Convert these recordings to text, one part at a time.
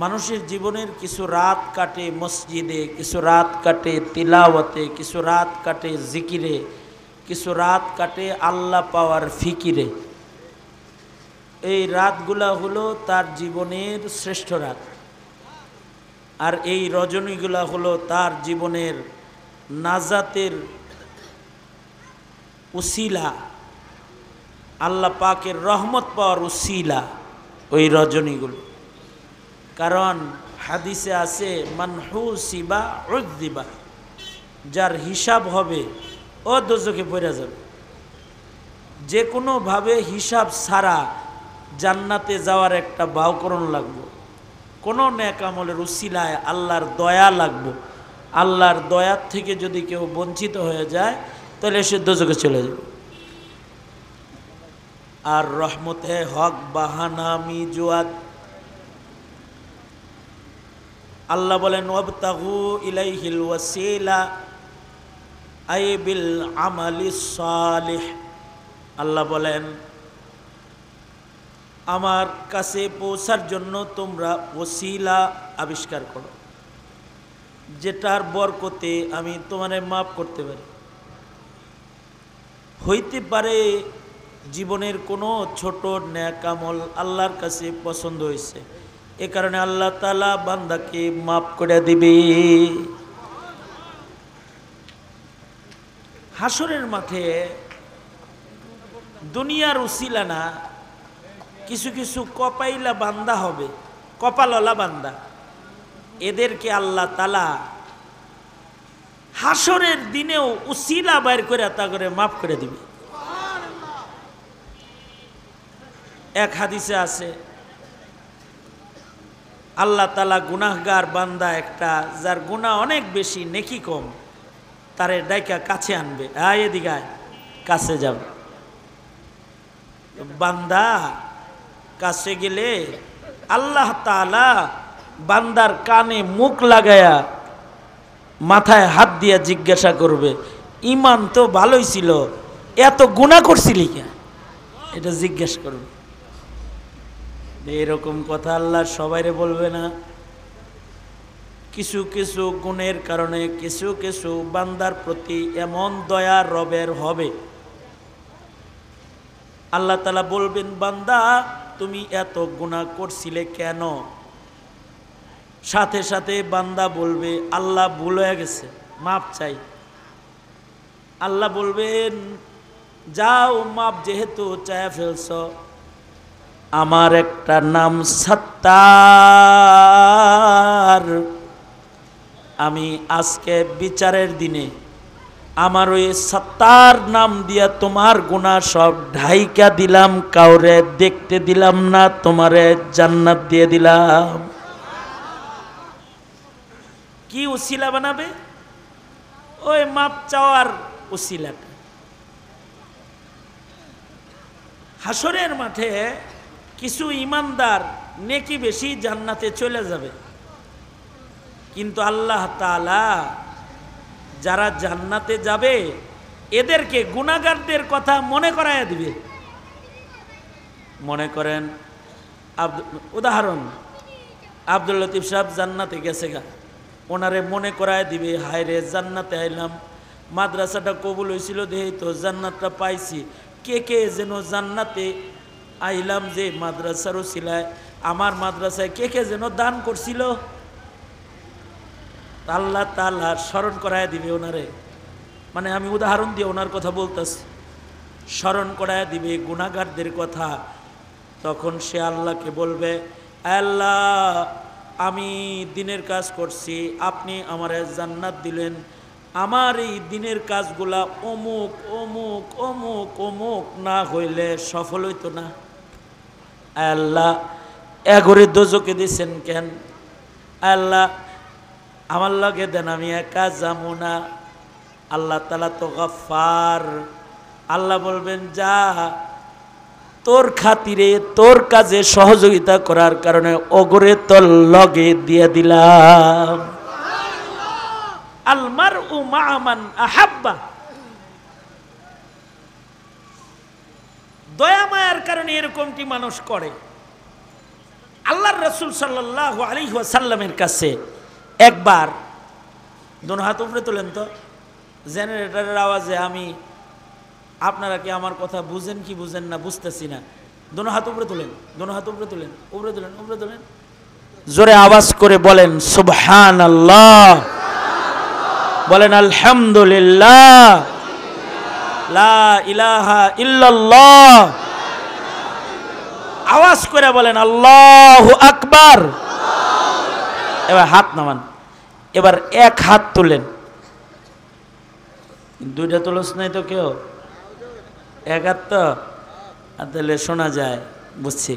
মানুষের জীবনের কিছু রাত কাটে মসজিদে, কিছু রাত কাটে তিলাওয়াতে, কিছু রাত কাটে জিকিরে, কিছু রাত কাটে আল্লাহ পাওয়ার ফিকিরে। এই রাতগুলা হলো তার জীবনের শ্রেষ্ঠ রাত, আর এই রজনীগুলা হলো তার জীবনের নাজাতের উসিলা, আল্লাহ পাকের রহমত পাওয়ার উসিলা ওই রজনীগুলো। কারণ হাদিসে আছে মানহুসিবা উযযিবা, যার হিসাব হবে ও দোজখে পড়ে যাবে। যে কোনোভাবে হিসাব ছাড়া জান্নাতে যাওয়ার একটা বাউকরণ লাগবে, কোনো নেক আমলের উসিলায় আল্লাহর দয়া লাগবে। আল্লাহর দয়ার থেকে যদি কেউ বঞ্চিত হয়ে যায় তাহলে সে দোজখে চলে যাবে। আর রহমতে হক বাহানামি জুয়াদ, আল্লাহ বলেন ওয়াবতাগু ইলাইহিল ওয়াসিলা আই বিল আমালিস সালিহ। আল্লাহ বলেন আমার কাছে পৌঁছার জন্য তোমরা ওসিলা আবিষ্কার করো, যেটার বরকতে আমি তোমারে মাফ করতে পারি। হইতে পারে জীবনের কোনো ছোট নেক আমল আল্লাহর কাছে পছন্দ হয়েছে, এ কারণে আল্লাহ তাআলা বান্দাকে মাফ করে দিবে। হাসরের মাঠে দুনিয়ার উসিলা না, কিছু কিছু কপাইলা বান্দা হবে, কপালওয়ালা বান্দা, এদেরকে আল্লাহ তাআলা হাসরের দিনেও উসিলা বাইর করে তা করে মাফ করে দিবে। এক হাদিসে আছে আল্লাহ তাআলা গুনাহগার বান্দা একটা, যার গুনাহ অনেক বেশি নেকি কম, তারে ডাইকা কাছে আনবে, এদিকে আয়, কাছে যাবে। বান্দা কাছে গেলে আল্লাহ তাআলা বান্দার কানে মুখ লাগায়া মাথায় হাত দিয়া জিজ্ঞাসা করবে, ইমান তো ভালোই ছিল, এত গুনাহ করছিলি কেন? এটা জিজ্ঞাসা করবে। এরকম কথা আল্লাহ সবাইরে বলবে না। কিছু কিছু গুণের কারণে কিছু কিছু বান্দার প্রতি এমন দয়া রবের হবে, আল্লাহ তাআলা বলবেন বান্দা তুমি এত গুনাহ করছিলে কেন? সাথে সাথে বান্দা বলবে আল্লাহ ভুল হয়ে গেছে, মাপ চাই। আল্লাহ বলবেন যাও, মাপ যেহেতু চায়া ফেলছ, আমার একটা নাম সত্তার, আমি আজকে বিচারের দিনে আমার ওই সত্তার নাম দিয়া তোমার গুনাহ সব ঢাইকা দিলাম, কাউরে দেখতে দিলাম না, তোমারে জান্নাত দিয়ে দিলাম। কি উসিলা বানাবে? ওই মাপ চাওয়ার উসিলাটা। হাসরের মাঠে কিছু ইমানদার নেকি বেশি জান্নাতে চলে যাবে, কিন্তু আল্লাহ তাআলা যারা জান্নাতে যাবে এদেরকে গুনাহগারদের কথা মনে করায়া দিবে। মনে করেন উদাহরণ, আব্দুল লতিফ সাহেব জান্নাতে গেছে গা, ওনারে মনে করায় দিবে হায় রে জান্নাতে আইলাম, মাদ্রাসাটা কবুল হয়েছিল দেই তো জান্নাতটা পাইছি, কে কে যেন জান্নাতে আইলাম যে মাদ্রাসার উসিলায়, আমার মাদ্রাসায় কে কে যেন দান করছিল, আল্লাহ তাআলা স্মরণ করায় দিবে ওনারে। মানে আমি উদাহরণ দিয়ে ওনার কথা বলতেছি, স্মরণ করায় দিবে গুনাহগারদের কথা। তখন সে আল্লাহকে বলবে আল্লাহ আমি দিনের কাজ করছি, আপনি আমারে জান্নাত দিলেন, আমার এই দিনের কাজগুলা অমুক অমুক অমুক অমুক না হইলে সফল হইতো না। আল্লাহ এগরে দোজকে দিছেন কেন? আল্লাহ আমার লগে দেন, আমি একা যাবো না। আল্লাহ তাআলা তো গফফার। আল্লাহ বলবেন যা, তোর খাতিরে তোর কাজে সহযোগিতা করার কারণে ওগরে তোর লগে দিয়ে দিলাম। আল মারউ মা মান আহাব্বা, দয়া মায়ার কারণে এরকমটি মানুষ করে। আল্লাহর রাসূল সাল্লাল্লাহু আলাইহি ওয়াসাল্লামের কাছে একবার, দোনো হাত উপরে তোলেন তো, জেনারেটরের আওয়াজে আমি, আপনারা কি আমার কথা বুঝেন কি বুঝেন না বুঝতেছি না। দোনো হাত উপরে তোলেন, দোনো হাত উপরে তোলেন, উপরে তোলেন, উপরে তোলেন, জোরে আওয়াজ করে বলেন সুবহানাল্লাহ, বলেন আলহামদুলিল্লাহ, লা ইলাহা ইল্লাল্লাহ, আওয়াজ করে বলেন আল্লাহু আকবার। এবার হাত নামান, এবার এক হাত তোলেন, দুইটা তোলস নাই তো কেউ, এক হাত তো, তাহলে শোনা যায়, বুঝছি।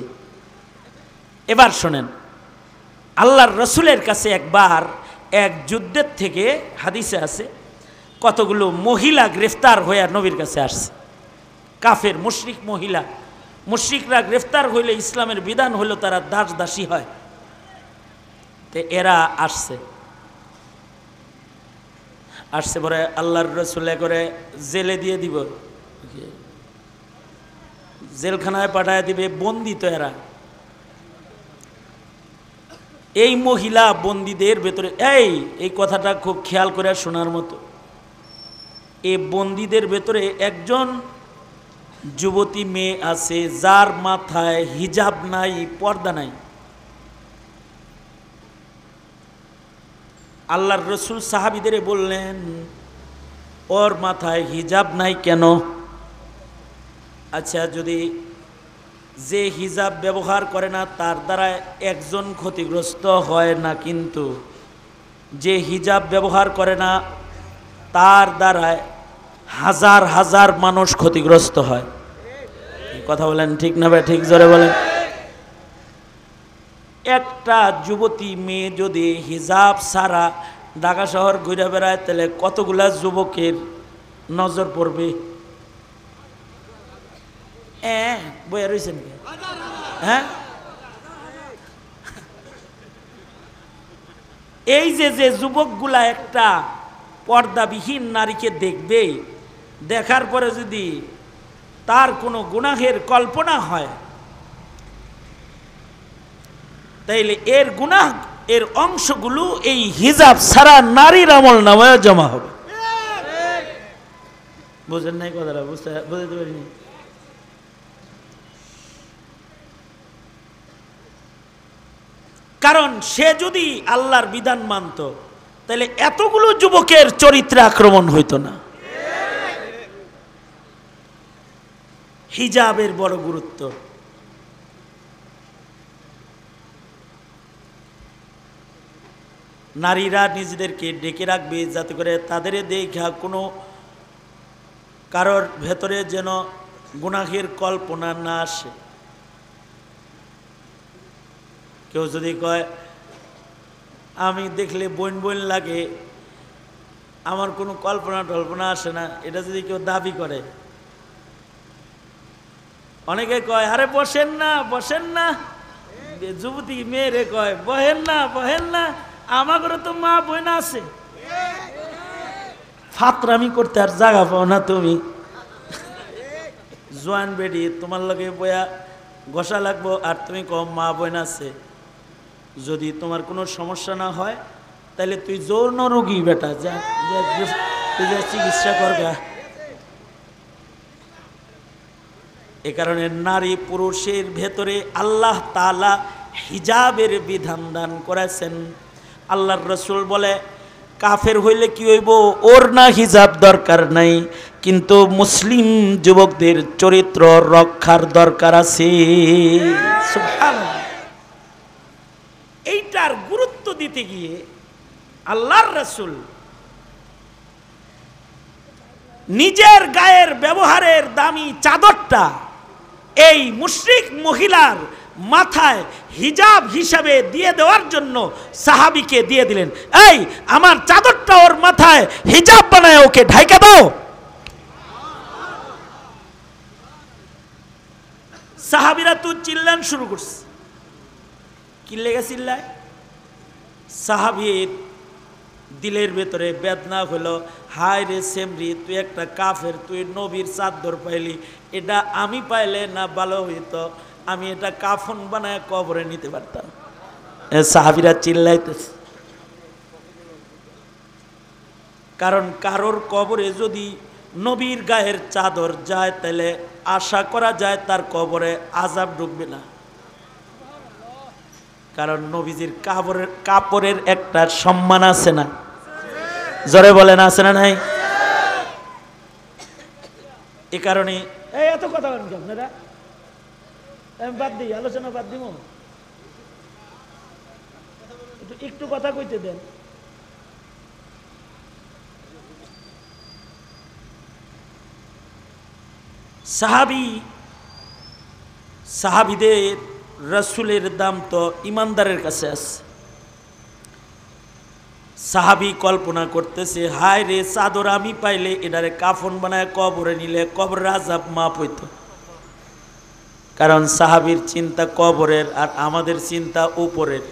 এবার শোনেন, আল্লাহর রসুলের কাছে একবার এক যুদ্ধের থেকে, হাদিসে আছে, কতগুলো মহিলা গ্রেফতার হয়ে নবীর কাছে আসছে। কাফের মুশরিক মহিলা, মুশরিকরা গ্রেফতার হইলে ইসলামের বিধান হইল তারা দাস দাসী হয়। তো এরা আসছে পরে আল্লাহর রসুলে করে জেলে দিয়ে দিব, জেলখানায় পাঠায় দিবে, বন্দি তো এরা। এই মহিলা বন্দীদের ভেতরে, এই কথাটা খুব খেয়াল করে শোনার মতো, এই বন্দীদের ভেতরে একজন যুবতী মেয়ে আছে যার মাথায় হিজাব নাই, পর্দা নাই। আল্লাহর রসুল সাহাবীদের বললেন, ওর মাথায় হিজাব নাই কেন? আচ্ছা, যদি যে হিজাব ব্যবহার করে না তার দ্বারা একজন ক্ষতিগ্রস্ত হয় না, কিন্তু যে হিজাব ব্যবহার করে না তার দ্বারা হাজার হাজার মানুষ ক্ষতিগ্রস্ত হয়। কথা বলেন ঠিক না ভাই? ঠিক জোরে বলেন। একটা যুবতী মেয়ে যদি হিজাব ছাড়া ঢাকা শহর ঘুরে বেড়ায়, তাহলে কতগুলা যুবকের নজর পড়বে। বইয়া রয়েছেন, হ্যাঁ, এই যে যুবকগুলা একটা পর্দাবিহীন নারীকে দেখবে, দেখার পরে যদি তার কোনো গুনাহের কল্পনা হয়, তাইলে এর গুনাহ, এর অংশগুলো এই হিজাব ছাড়া নারীর আমল নামায় জমা হবে। বুঝেন নাই কথাটা? বুঝতে পারিনি। কারণ সে যদি আল্লাহর বিধান মানত, তাহলে এতগুলো যুবকের চরিত্রে আক্রমণ হইতো না। হিজাবের বড় গুরুত্ব। নারীরা নিজেদেরকে ডেকে রাখবে, যাতে করে তাদের দেখা কোনো কারোর ভেতরে যেন গুনাহের কল্পনা না আসে। কেউ যদি কয় আমি দেখলে বইন বইন লাগে, আমার কোনো কল্পনা টল্পনা আসে না, এটা যদি কেউ দাবি করে, অনেকে কয় আরে বসেন না, বসেন না, যুবতী মেয়েরে কয় বহেন না, বহেন না, আমাদেরও তো মা বোন আছে। ফাতরামি করতে আর জায়গা পাও না তুমি, জোয়ান বেডি, তোমার লগে বয়া ঘষা লাগবো, আর তুমি কম মা বোন আছে। যদি তোমার কোনো সমস্যা না হয়, তাহলে তুই যৌন রোগী বেটা, যা চিকিৎসা করবা। এ কারণে নারী পুরুষের ভেতরে আল্লাহ তাআলা হিজাবের বিধান দান করেছেন। আল্লাহর রসুল বলে, কাফের হইলে কি হইব, ওর না হিজাব দরকার নাই, কিন্তু মুসলিম যুবকদের চরিত্র রক্ষার দরকার আছে। সুবহানাল্লাহ। এইটার গুরুত্ব দিতে গিয়ে আল্লাহর রসুল নিজের গায়ের ব্যবহারের দামি চাদরটা এই মুশরিক মহিলার মাথায় হিজাব হিসাবে দিয়ে দেওয়ার জন্য সাহাবীকে দিয়ে দিলেন। এই আমার চাদরটা ওর মাথায় হিজাব বানায় ওকে ঢাইকা দাও। সাহাবীরা তো চিল্লান শুরু করছে। কি লেগে চিল্লায়? সাহাবীর দিলের ভেতরে বেদনা হলো, হায় রে সেমরি, তুই একটা কাফের, তুই নবীর চাদর পাইলি, এটা আমি পাইলে না ভালো হইতো, আমি এটা কাফন বানায় কবরে নিতে পারতাম। সাহাবীরা চিল্লাইতেছে, কারণ কারোর কবরে যদি নবীর গায়ের চাদর যায় তাহলে আশা করা যায় তার কবরে আযাব ঢুকবে না, কারণ নবীজির কাপড়ের একটা সম্মান আছে না? জোরে বলেন আছে না নাই? এ কারণে এত কথা বলেন আপনারা, আমি বাদ দিই, আলোচনা বাদ দিব, একটু কথা কইতে দেন। সাহাবীদের রাসূলের দাম তো ইমানদারের কাছে আছে। সাহাবী কল্পনা করতেছে, হায় রে, চাদর আমি পাইলে এটারে কাফন বানায় কবরে নিলে কবরের আযাব মাপ হইত। কারণ সাহাবীর চিন্তা কবরের, আর আমাদের চিন্তা উপরের।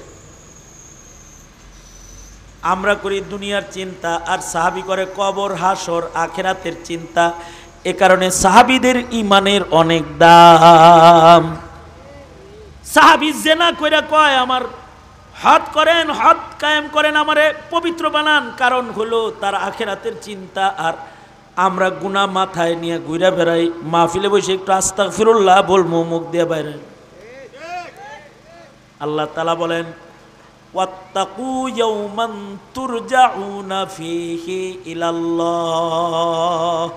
আমরা করি দুনিয়ার চিন্তা, আর সাহাবী করে কবর, হাসর, আখিরাতের চিন্তা। এ কারণে সাহাবীদের ইমানের অনেক দাম। সাহাবী জেনা কইরা কয়, আমার হদ করেন, হদ কায়েম করেন, আমারে পবিত্র বানান। কারণ হলো তার আখিরাতের চিন্তা। আর আমরা গুনাহ মাথায় নিয়ে ঘুরে বেড়াই, মাহফিলে বসে একটু আস্তাগফিরুল্লাহ বলবো, মুখ দিয়ে বাইরে। আল্লাহ তাআলা বলেন, ওয়াত্তাকু ইয়াওমান তুরজাউনা ফীহি ইলাল্লাহ।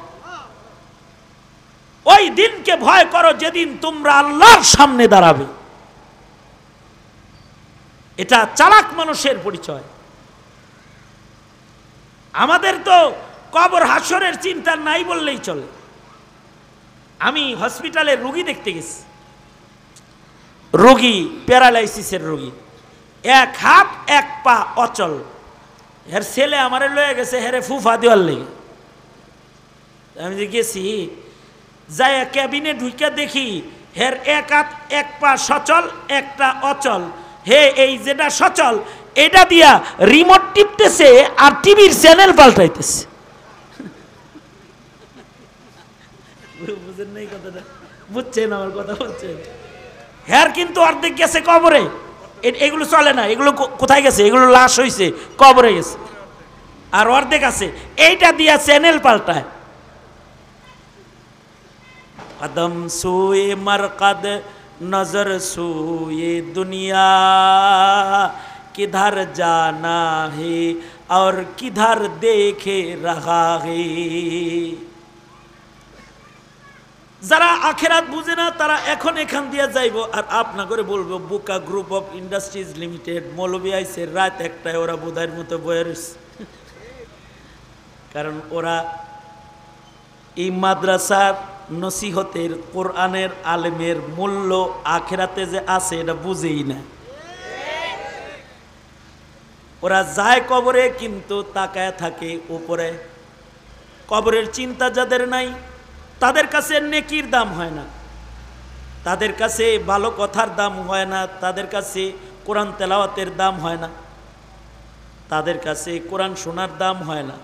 ওই দিনকে ভয় করো যেদিন তোমরা আল্লাহর সামনে দাঁড়াবে। এটা চালাক মানুষের পরিচয়। আমাদের তো কবর হাসরের চিন্তা নাই বললেই চলে। আমি হসপিটালে রোগী দেখতে গেছি, রোগী প্যারালাইসিসের রোগী, এক হাত এক পা অচল। এর ছেলে আমারে লয়ে গেছে হেরে ফুফা দেওয়ার লেগে। আমি যে গেছি, যাই ক্যাবিনে ঢুকে দেখি হের এক হাত এক পা সচল, একটা অচল। হে এই যেটা সচল এটা দিয়া রিমোট টিপতেছে আর টিভির চ্যানেল পাল্টাইতেছে। বুঝেন নাই কথাটা? বুঝছেন আমার কথা? বুঝছেন? হ্যার কিন্তু অর্ধেক গেছে কবরে। এগুলো চলে না। এগুলো কোথায় গেছে? এগুলো লাশ হইছে, কবরে গেছে। আর অর্ধেক আছে, এইটা দিয়া চ্যানেল পাল্টায়। কদম সুয়ে মরকদ नजर सूए दुनिया, किधर जाना है और किधर देखे रहा है। যারা আখিরাত বুঝে না তারা এখন এখান দিয়ে যাইব, আর আপনা করে বলবো বুকা গ্রুপ অফ ইন্ডাস্ট্রিজ লিমিটেড, মৌলবী আইছে রাত একটায়, ওরা বোধাইয়ের মতো বয়ে রয়েছে। কারণ ওরা এই মাদ্রাসার নসিহতের, কোরআনের আলেমের মূল্য আখিরাতে যে আছে এটা বুঝেই না। ওরা যায় কবরে কিন্তু তাকায় থাকে উপরে। কবরের চিন্তা যাদের নাই তাদের কাছে নেকির দাম হয় না, তাদের কাছে ভালো কথার দাম হয় না, তাদের কাছে কোরআন তেলাওয়াতের দাম হয় না, তাদের কাছে কোরআন শোনার দাম হয় না।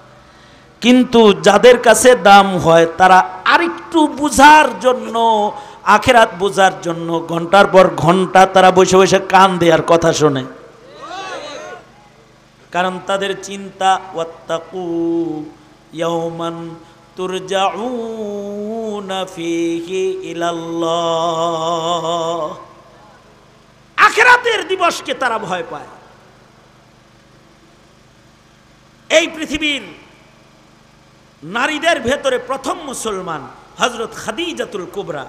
কিন্তু যাদের কাছে দাম হয় তারা আরেকটু বুঝার জন্য, আখিরাত বুঝার জন্য ঘন্টার পর ঘন্টা তারা বসে বসে কান দেয়ার কথা শোনে। কারণ তাদের চিন্তা, ওয়াত্তাকু ইয়াওমান তুরজাউনা ফীহি ইলাল্লাহ। আখিরাতের দিবসকে তারা ভয় পায়। এই পৃথিবীর নারীদের ভেতরে প্রথম মুসলমান হযরত খাদিজাতুল কুবরা,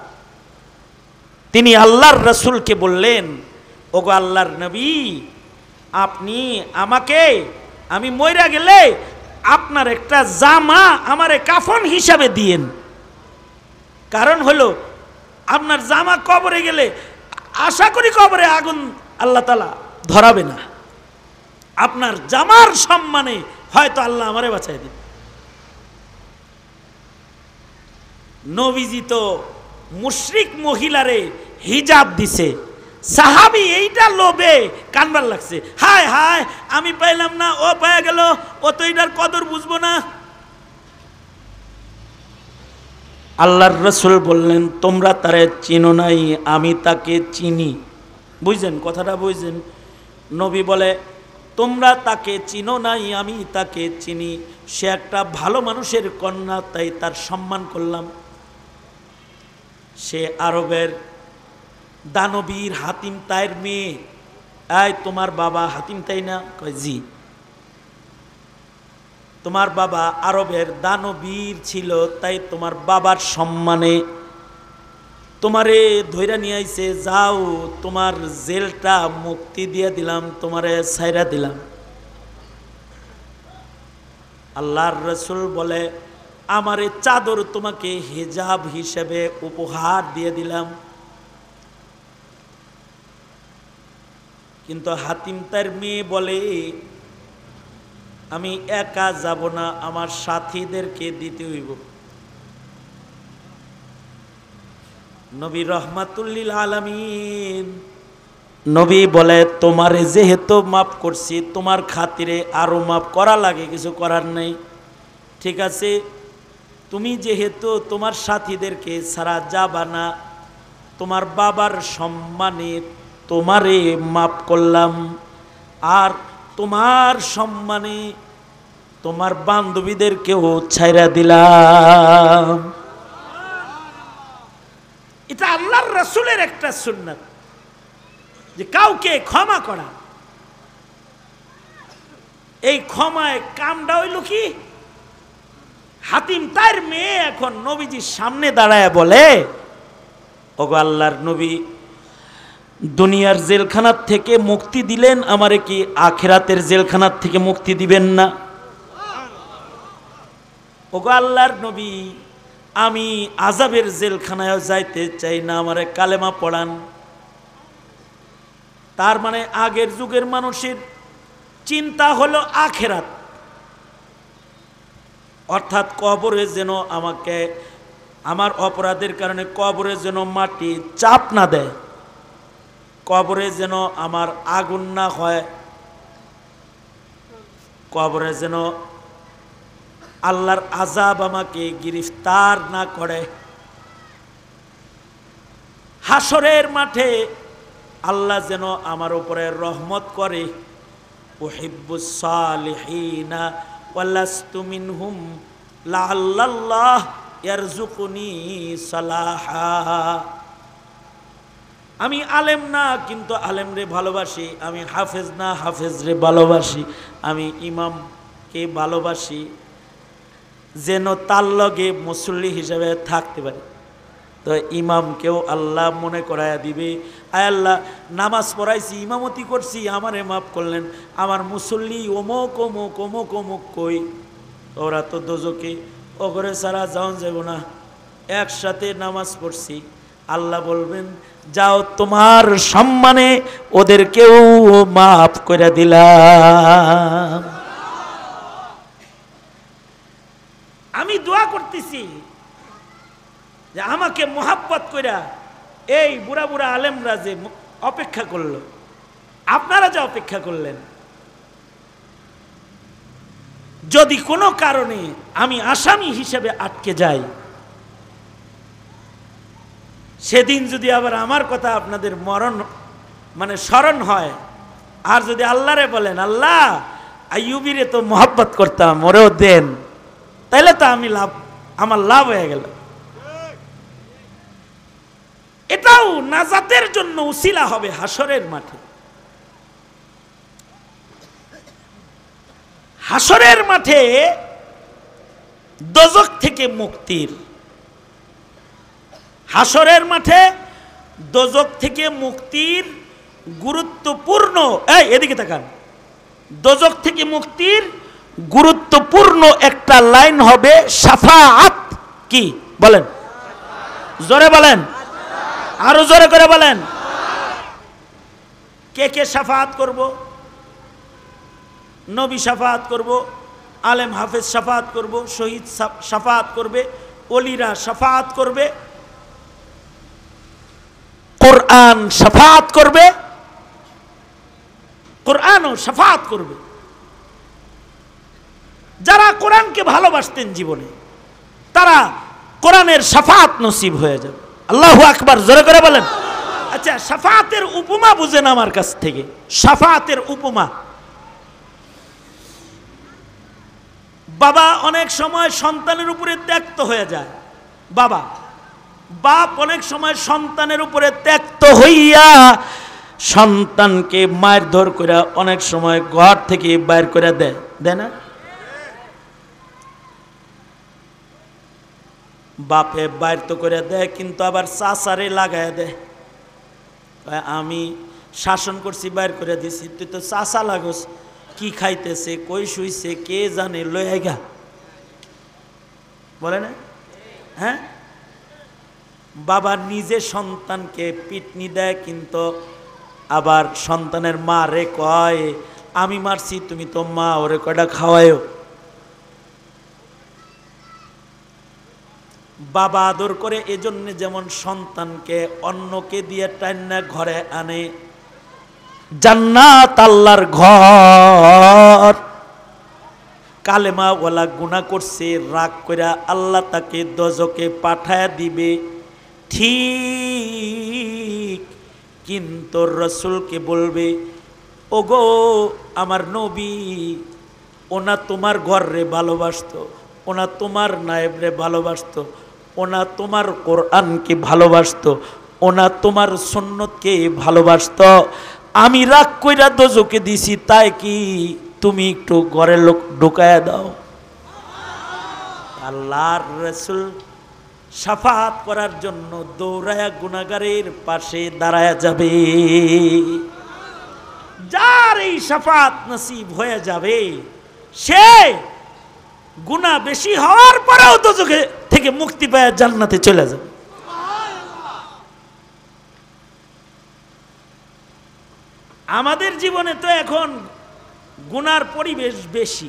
তিনি আল্লাহর রাসূলকে বললেন, ওগো আল্লাহর নবী, আপনি আমাকে, আমি মইরা গেলে আপনার একটা জামা আমারে কাফন হিসাবে দিয়েন। কারণ হলো আপনার জামা কবরে গেলে আশা করি কবরে আগুন আল্লাহ তাআলা ধরাবে না, আপনার জামার সম্মানে হয়তো আল্লাহ আমারে বাঁচাই দিন। নবীজি তো মুশরিক মহিলারে হিজাব দিছে, সাহাবী এইটা লোভে কানবার লাগছে, হায় হায় আমি পাইলাম না, ও পাওয়া গেল, ও তো এটার কদর বুঝবো না। আল্লাহর রসুল বললেন তোমরা তারে চিনো নাই, আমি তাকে চিনি। বুঝছেন কথাটা? বুঝছেন? নবী বলে তোমরা তাকে চিনো নাই, আমি তাকে চিনি। সে একটা ভালো মানুষের কন্যা, তাই তার সম্মান করলাম। সে আরবের দানবীর হাতিম তাইর মেয়ে। এই তোমার বাবা হাতিম তাই না? কয় জি। তোমার বাবা আরবের দানবীর ছিল, তাই তোমার বাবার সম্মানে তোমারে ধইরা নিয়ে আইছে। যাও, তোমার জেলটা মুক্তি দিয়ে দিলাম, তোমারে ছাইরা দিলাম। আল্লাহর রসুল বলে আমার এই চাদর তোমাকে হিজাব হিসেবে উপহার দিয়ে দিলাম। কিন্তু হাতিম তার মেয়ে বলে আমি একা যাব না, আমার সাথীদেরকে দিতে হইব। নবী রহমাতুল্লিল আলামিন নবী বলে তোমারে যেহেতু মাফ করছি, তোমার খাতিরে আরো মাফ করা লাগে, কিছু করার নেই। ঠিক আছে, তুমি যেহেতু তোমার সাথীদেরকে ছাড়া যাবা না, তোমার বাবার সম্মানে তোমারে মাফ করলাম, আর তোমার সম্মানে তোমার বান্ধবীদেরকেও ছাইরা দিলাম। এটা আল্লাহর রাসূলের একটা সুন্নাত, যে কাউকে ক্ষমা করা। এই ক্ষমায় কামটা হইল কি, হাতিম তার মেয়ে এখন নবীজির সামনে দাঁড়ায় বলে ওগো আল্লাহর নবী, দুনিয়ার জেলখানার থেকে মুক্তি দিলেন, আমারে কি আখিরাতের জেলখানার থেকে মুক্তি দিবেন না? ওগো আল্লাহর নবী, আমি আযাবের জেলখানায় যাইতে চাই না, আমারে কালেমা পড়ান। তার মানে আগের যুগের মানুষের চিন্তা হলো আখিরাত, অর্থাৎ কবরে যেন আমাকে আমার অপরাধের কারণে কবরে যেন মাটি চাপ না দেয়, কবরে যেন আমার আগুন না হয়, কবরে যেন আল্লাহর আযাব আমাকে গ্রেফতার না করে। হাসরের মাঠে আল্লাহ যেন আমার উপরে রহমত করে। উহিব্বুস সালিহিনা ওয়ালাস্তু মিনহুম লাআল্লাল্লাহ ইয়ারযুকুনি সালাহা। আমি আলেম না, কিন্তু আলেমরে ভালোবাসি। আমি হাফেজ না, হাফেজরে ভালোবাসি। আমি ইমামকে ভালোবাসি, যেন তার লগে মুসল্লি হিসেবে থাকতে পারি। তো ইমামকেও আল্লাহ মনে করাইয়া দিবে, আয় আল্লাহ, নামাজ পড়াইছি, ইমামতি করছি, আমারে মাফ করলেন, আমার মুসল্লি অমুক অমুক অমুক অমুক কই, ওরা তো দোজকে, ও করে সারা যাওয়া যাব না, একসাথে নামাজ পড়ছি। আল্লাহ বলবেন যাও, তোমার সম্মানে ওদেরকেও মাফ করে দিলাম। আমি দোয়া করতেছি যে আমাকে মোহাব্বত কইরা এই বুড়া বুড়া আলেমরা যে অপেক্ষা করলো, আপনারা যে অপেক্ষা করলেন, যদি কোনো কারণে আমি আসামি হিসেবে আটকে যাই, সেদিন যদি আবার আমার কথা আপনাদের স্মরণ হয়, আর যদি আল্লাহরে বলেন আল্লাহ আইয়ুবীরে তো মোহাব্বত করতাম, ওরেও দেন, তাইলে তো আমার লাভ হয়ে গেল। এটাও নাজাতের জন্য উসিলা হবে হাসরের মাঠে। হাসরের মাঠে দোজখ থেকে মুক্তির, হাসরের মাঠে দোজখ থেকে মুক্তির গুরুত্বপূর্ণ, এদিকে তাকান, দোজখ থেকে মুক্তির গুরুত্বপূর্ণ একটা লাইন হবে শাফাআত। কি বলেন? জোরে বলেন, আরো জোরে করে বলেন। কে কে শাফাআত করব? নবী শাফাআত করব, আলেম হাফেজ শাফাআত করব, শহীদ শাফাআত করবে, ওলিরা শাফাআত করবে, কোরআন শাফাআত করবে, কোরআনও শাফাআত করবে। যারা কোরআনকে ভালোবাসতেন জীবনে, তারা কোরআনের শাফাত নসিব হয়ে যাবে। আল্লাহু আকবার, জোরে করে বলেন। আচ্ছা, শাফাতের উপমা বুঝেন আমার কাছ থেকে। শাফাতের উপমা, বাবা অনেক সময় সন্তানের উপরে ত্যক্ত হয়ে যায়। বাপ অনেক সময় সন্তানের উপরে ত্যক্ত হইয়া সন্তানকে মারধর করে অনেক সময় ঘর থেকে বাইর করে দেয় না? বাপে বাইর তো করে দেয়, কিন্তু আবার চাচারে লাগায় দেয়। আমি শাসন করছি, বাইর করে দিছি, তুই তো চাচা লাগোস, কি খাইতেছে, কই শুইছে, কে জানে, লয়ে গা, বলে না? হ্যাঁ, বাবা নিজে সন্তানকে পিটনি দেয়, কিন্তু আবার সন্তানের মা রে কয় আমি মারছি, তুমি তো মা, ওরে কয়টা খাওয়ায়ও। বাবা আদর করে, এজন্য যেমন সন্তানকে অন্যকে দিয়ে টান্না ঘরে আনে, জান্নাত আল্লাহর ঘর। কালেমা ওয়ালা গুনাহ করছে, রাগ কইরা আল্লাহ তাকে দোজখে পাঠায়া দিবে, ঠিক। কিন্তু রাসূলকে বলবে, ওগো আমার নবী, ওনা তোমার ঘর রে ভালোবাসতো, ওনা তোমার নায়েব রে ভালোবাসতো, ওনা তোমার কোরআনকে ভালোবাসতো, ওনা তোমার সুন্নতকে ভালোবাসতো, আমি রাগ কইরা দোজখে দিছি, তাই কি তুমি একটু ঘরে লোক ঢুকায়া দাও। আল্লাহর রাসূল শাফাত করার জন্য দৌড়ায়া গুনাহগারের পাশে দাঁড়ায়া যাবে। যার এই শাফাত নসিব হয়ে যাবে, সে গুনাহ বেশি হওয়ার পরেও দোজখে থেকে মুক্তি পেয়ে জান্নাতে চলে যাবে। আমাদের জীবনে তো এখন গুনার পরিবেশ বেশি।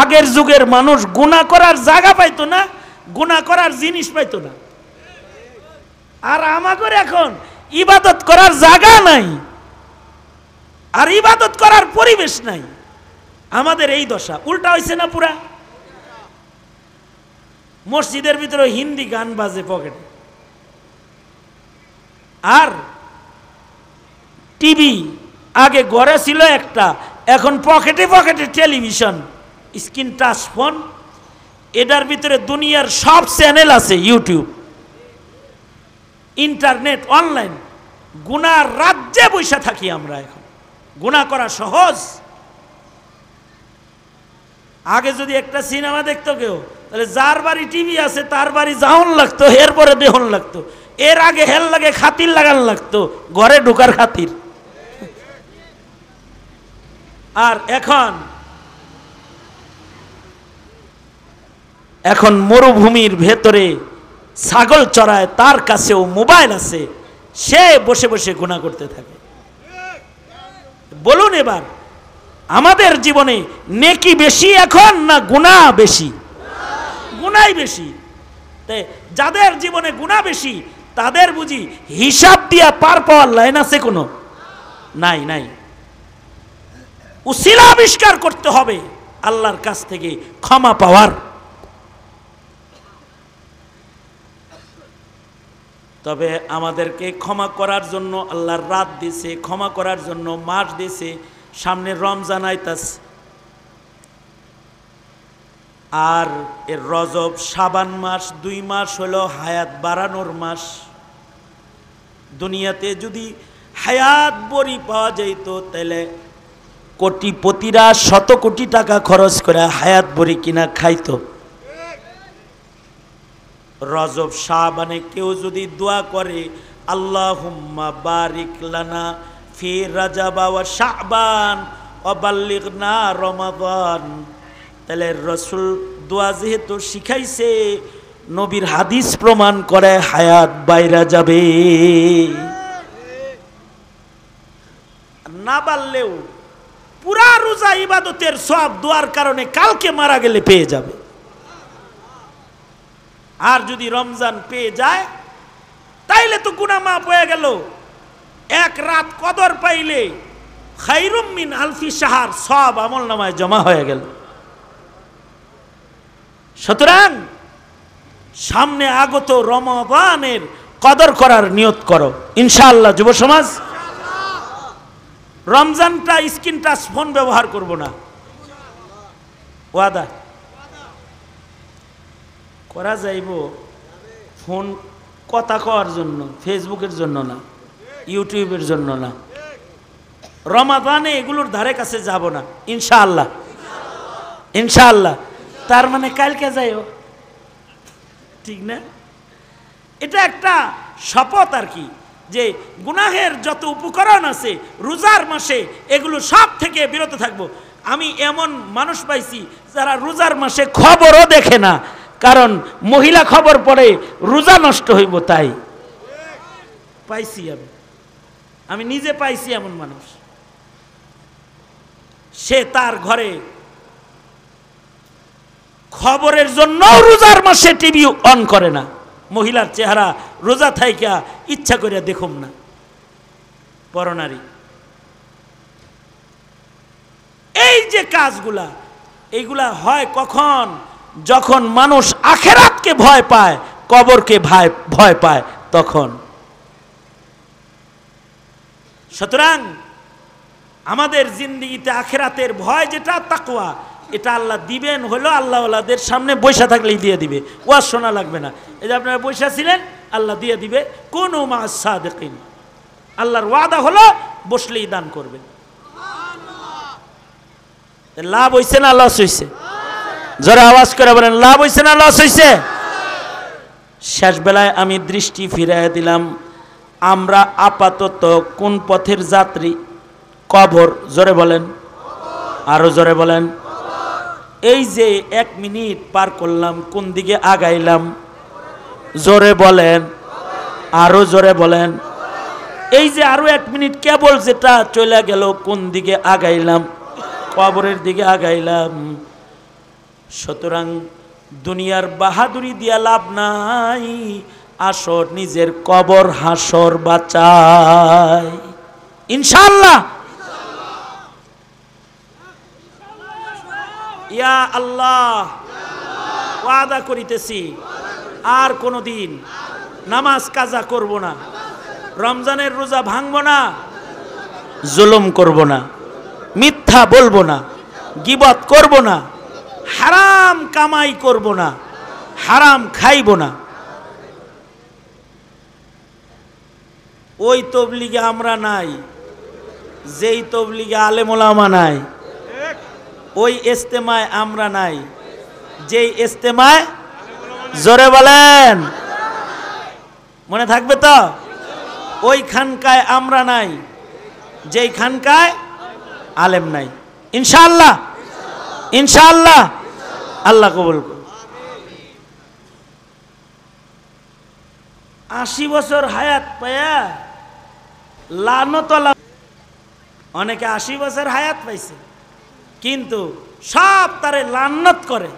আগের যুগের মানুষ গুনাহ করার জায়গা পাইতো না, গুনাহ করার জিনিস পাইতো না। আর আমাদের এখন ইবাদত করার জায়গা নাই, আর ইবাদত করার পরিবেশ নাই। আমাদের এই দশা উল্টা হয়েছে না পুরা? মসজিদের ভিতরে হিন্দি গান বাজে পকেটে, আর টিভি আগে ঘরে ছিল একটা, এখন পকেটে পকেটে টেলিভিশন, স্ক্রিন টাচ ফোন, এটার ভিতরে দুনিয়ার সব চ্যানেল আছে, ইউটিউব, ইন্টারনেট, অনলাইন। গুনার রাজ্যে বসে থাকি আমরা এখন। গুনাহ করা সহজ। আগে যদি একটা সিনেমা দেখতো কেউ, তাহলে যার বাড়ি টিভি আছে তার বাড়ি যাওন লাগতো, এরপরে দেহন লাগতো। এর আগে হেল লাগে খাতির লাগান লাগতো, ঘরে ঢোকার খাতির। আর এখন মরুভূমির ভেতরে ছাগল চড়ায়, তার কাছেও মোবাইল আছে, সে বসে বসে গুনাহ করতে থাকে। বলুন এবার, আমাদের জীবনে নেকি বেশি এখন না গুনাহ বেশি? গুনাহ বেশি। তাই যাদের জীবনে গুনাহ বেশি, তাদের বুঝি হিসাব দিয়া পার পাওয়ার লাইন আছে? কোনো নাই, নাই। উসিলা আবিষ্কার করতে হবে আল্লাহর কাছ থেকে ক্ষমা পাওয়ার। তবে আমাদেরকে ক্ষমা করার জন্য আল্লাহর রাত দিয়েছে, ক্ষমা করার জন্য মাস দিয়েছে। সামনে রমজান আইতাছে, আর এর রজব, শাবান মাস, 2 মাস হলো হায়াত বাড়ানোর মাস। দুনিয়াতে যদি হায়াত বড়ি পাওয়া যেত, তাহলে কোটিপতিরা 100 কোটি টাকা খরচ করে হায়াত বড়ি কিনা খাইতো। রজব শাবানে কেউ যদি দোয়া করে, আল্লাহুম্মা বারিক লানা ফি রাজাব ওয়া শাবান ওয়া বাল্লিগনা রমাদান, তাহলে রাসূল দোয়া যেহেতু শিখাইছে, নবীর হাদিস প্রমাণ করে হায়াত বাইরা যাবে। না পারলেও পুরা রোজা ইবাদতের সব দোয়ার কারণে কালকে মারা গেলে পেয়ে যাবে। আর যদি রমজান পেয়ে যায়, তাইলে তো গুনাহ মাফ হয়ে গেল। এক রাত কদর পাইলে খায়রুম মিন আলফি শাহর, সব আমল নামায় জমা হয়ে গেল। সুতরাং সামনে আগত রমাদানের কদর করার নিয়ত করো ইনশাআল্লাহ। যুব সমাজ, রমজানটা স্ক্রিন টাচ ফোন ব্যবহার করব না, ওয়াদা করা যাইব। ফোন কথা কওয়ার জন্য, ফেসবুকের জন্য না, ইউটিউবের জন্য না। রমাদানে এগুলোর ধারে কাছে যাব না ইনশাআল্লাহ, ইনশাআল্লাহ। তার মানে কালকে যাইও, ঠিক না? এটা একটা শপথ আর কি, যে গুনাহের যত উপকরণ আছে রোজার মাসে এগুলো সব থেকে বিরত থাকবো। আমি এমন মানুষ পাইছি যারা রোজার মাসে খবরও দেখে না, কারণ মহিলা খবর পড়ে রোজা নষ্ট হইব তাই। পাইছি আমি নিজে পাইছি এমন মানুষ। সে তার ঘরে খবরের জন্য রোজার মাসে টিভি অন করে না। মহিলার চেহারা রোজা থাইকা ইচ্ছা করে দেখুম না, পরনারী। এই যে কাজগুলা, এইগুলা হয় কখন? যখন মানুষ আখেরাতকে ভয় পায়, কবরকে ভয় পায়, তখন। সুতরাং আমাদের জিন্দেগিতে আখেরাতের ভয় যেটা, তাকওয়া, এটা আল্লাহ দিবেন হলো আল্লাহওয়ালাদের সামনে বৈশা থাকলেই দিয়ে দিবে, ওয়াজ শোনা লাগবে না। এই যে আপনারা বৈশা ছিলেন, আল্লাহ দিয়ে দিবে। কুনু মা'আস সাদিকিন, আল্লাহর ওয়াদা হলো বসলেই দান করবে। লাভ হইছে না লস হইছে? জোরে আওয়াজ করে বলেন, লাভ হইছে না লস হইছে? শেষ বেলায় আমি দৃষ্টি ফিরাইয়া দিলাম, আমরা আপাতত কোন পথের যাত্রী? কবর। জোরে বলেন, আরো জোরে বলেন। এই যে 1 মিনিট পার করলাম, কোন দিকে আগাইলাম? জোরে বলেন, আরো জোরে বলেন। এই যে আরো 1 মিনিট কেবল যেটা চলে গেল, কোন দিকে আগাইলাম? কবরের দিকে আগাইলাম। সুতরাং দুনিয়ার বাহাদুরি দিয়া লাভ নাই, আসর নিজের কবর হাসর বাঁচাই ইনশাআল্লাহ। ইয়া আল্লাহ, ওয়াদা করিতেছি আর কোনদিন নামাজ কাজা করব না, রমজানের রোজা ভাঙবো না, জুলুম করব না, মিথ্যা বলবো না, গীবত করব না, হারাম কামাই করব না, হারাম খাইব না। ওই তবলিগে আমরা নাই, যেই তবলিগে আলেম ওলামা নাই। ওই ইজতেমায় আমরা নাই, যেই ইজতেমায়, জোরে বলেন, মনে থাকবে তো? ওই খানকায় আমরা নাই, যেই খানকায় আলেম নাই। ইনশাআল্লাহ, ইনশাআল্লাহ। আল্লাহ কবুল করুন। 80 বছর হায়াত পায়া লানত। অনেকে 80 বছর হায়াত পাইছে, কিন্তু সব তারে লানত করে।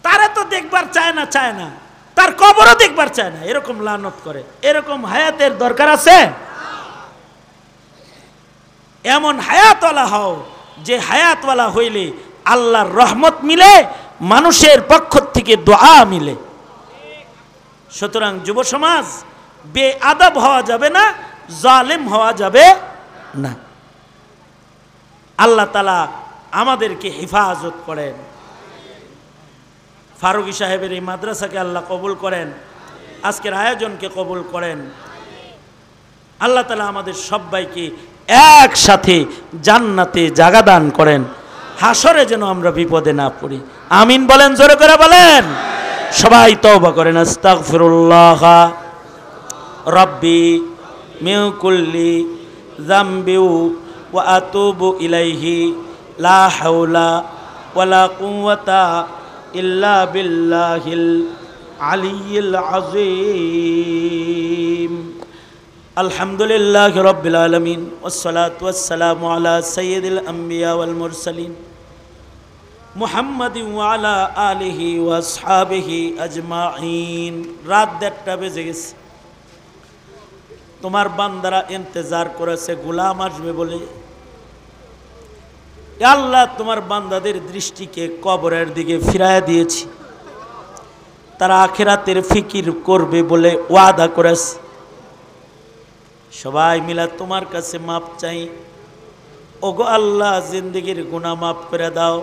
তারে তো দেখবার চায় না, তার কবরও দেখবার চায় না, এরকম লানত করে। এরকম হায়াতের দরকার আছে? এমন হায়াতওয়ালা হও যে হায়াতওয়ালা হইলে আল্লাহর রহমত মিলে, মানুষের পক্ষ থেকে দোয়া মিলে। সুতরাং যুব সমাজ, বেআদব হওয়া যাবে না, জালেম হওয়া যাবে না। আল্লাহ তাআলা আমাদেরকে হেফাজত করেন। ফারুকী সাহেবের এই মাদ্রাসাকে আল্লাহ কবুল করেন, আজকের আয়োজনকে কবুল করেন। আল্লাহ তাআলা আমাদের সবাইকে একসাথে জান্নাতে জায়গা দান করেন, হাসরে যেন আমরা বিপদে না পড়ি। আমিন বলেন, জোরে করে বলেন। সবাই তওবা করেন। আস্তাগফিরুল্লাহ রাব্বি মিন কুল্লি যামবি ওয়া আতুবু ইলাইহি লা হাওলা ওয়ালা কুওয়াতা ইল্লা বিল্লাহিল আলিয়্যিল আযীম। আলহামদুলিল্লাহি রাব্বিল আলামিন ওয়াসসালাতু ওয়াসসালামু আলা সাইয়্যিদিল আম্বিয়া ওয়াল মুরসালিন মুহাম্মাদিন ওয়া আলা আলিহি ওয়া আসহাবিহি আজমাইন। রাত 1টা বেজে গেছে, তোমার বান্দারা ইন্তজার করেছে গোলাম আসবে বলে। এ আল্লাহ, তোমার বান্দাদের দৃষ্টিকে কবরের দিকে ফিরায় দিয়েছি, তারা আখিরাতের ফিকির করবে বলে ওয়াদা করেছে। সবাই মিলা তোমার কাছে মাপ চাই। ওগো আল্লাহ, জিন্দেগির গুনাহ মাফ করে দাও।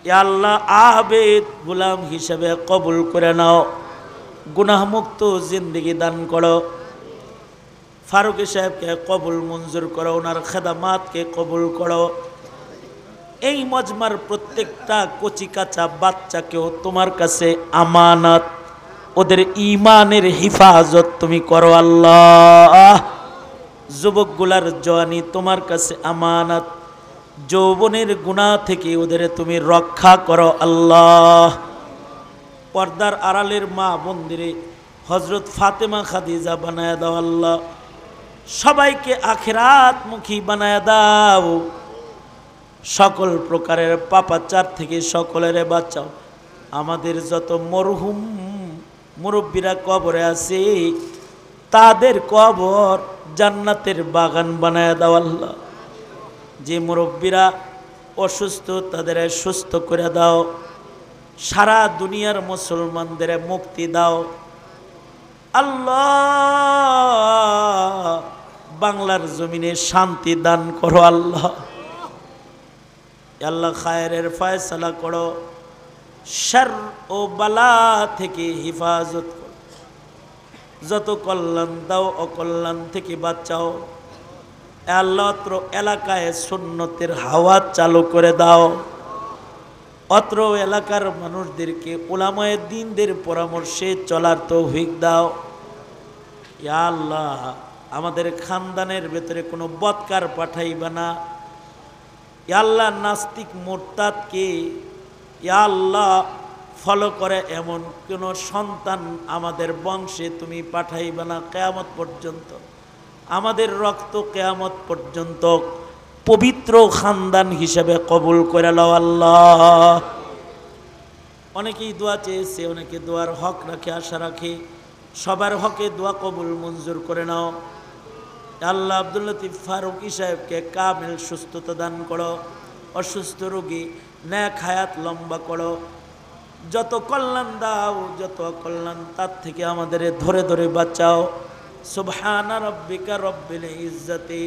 এ আল্লাহ, আবেদ গোলাম হিসেবে কবুল করে নাও, গুনাহ মুক্ত জিন্দেগি দান করো। ফারুক সাহেবকে কবুল মঞ্জুর করো, ওনার খেদমাতকে কবুল করো। এই মজমার প্রত্যেকটা কচি কাঁচা বাচ্চাকেও তোমার কাছে আমানত, ওদের ঈমানের হিফাজত তুমি করো আল্লাহ। যুবকগুলার জওয়ানি তোমার কাছে আমানত, যৌবনের গুনাহ থেকে ওদের তুমি রক্ষা করো আল্লাহ। পর্দার আড়ালের মা বোনদের হযরত ফাতেমা খাদিজা বানায় দাও আল্লাহ। সবাইকে আখিরাতমুখী বানায় দাও। সকল প্রকারের পাপাচার থেকে সকলের বাঁচাও। আমাদের যত মরহুম মুরব্বীরা কবরে আছে, তাদের কবর জান্নাতের বাগান বানায় দাও আল্লাহ। যে মুরব্বীরা অসুস্থ, তাদের সুস্থ করে দাও। সারা দুনিয়ার মুসলমানদের মুক্তি দাও আল্লাহ। বাংলার জমিনে শান্তি দান করো আল্লাহ। আল্লাহ, খায়রের ফয়সালা করো, শার ও বালা থেকে হিফাজত করো। যত কল্যাণ দাও, অকল্যাণ থেকে বাঁচাও আল্লাহ। অত্র এলাকায় সুন্নতের হাওয়া চালু করে দাও। অত্র এলাকার মানুষদেরকে উলামায়ে দ্বীনদের পরামর্শে চলার তৌফিক দাও ইয়া আল্লাহ। আমাদের খানদানের ভেতরে কোনো বদকার পাঠাইবা না ইয়া আল্লাহ। নাস্তিক মুরতাদকে ইয়া আল্লাহ ফলো করে এমন কোনো সন্তান আমাদের বংশে তুমি পাঠাইবা না কিয়ামত পর্যন্ত। আমাদের রক্ত কিয়ামত পর্যন্ত পবিত্র খানদান হিসেবে কবুল করে নাও আল্লাহ। অনেকেই দোয়া চেয়েছে, অনেকে দোয়ার হক রাখে, আশা রাখে। সবার হকে দোয়া কবুল মঞ্জুর করে নাও আল্লাহ। আব্দুল লতিফ ফারুকী সাহেবকে কামিল সুস্থতা দান করো। অসুস্থ রোগী নেক হায়াত লম্বা করো। যত কল্যাণ দাও, যত অকল্যাণ তার থেকে আমাদের ধরে ধরে বাঁচাও। সুবহানা রাব্বিকা রব্বিল ইজ্জাতি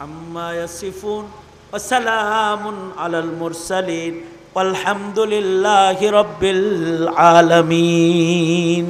আম্মা ইয়াসিফুন ওয়া সালামুন আলাল মুরসালিন ওয়ালহামদুলিল্লাহি রাব্বিল আলামিন।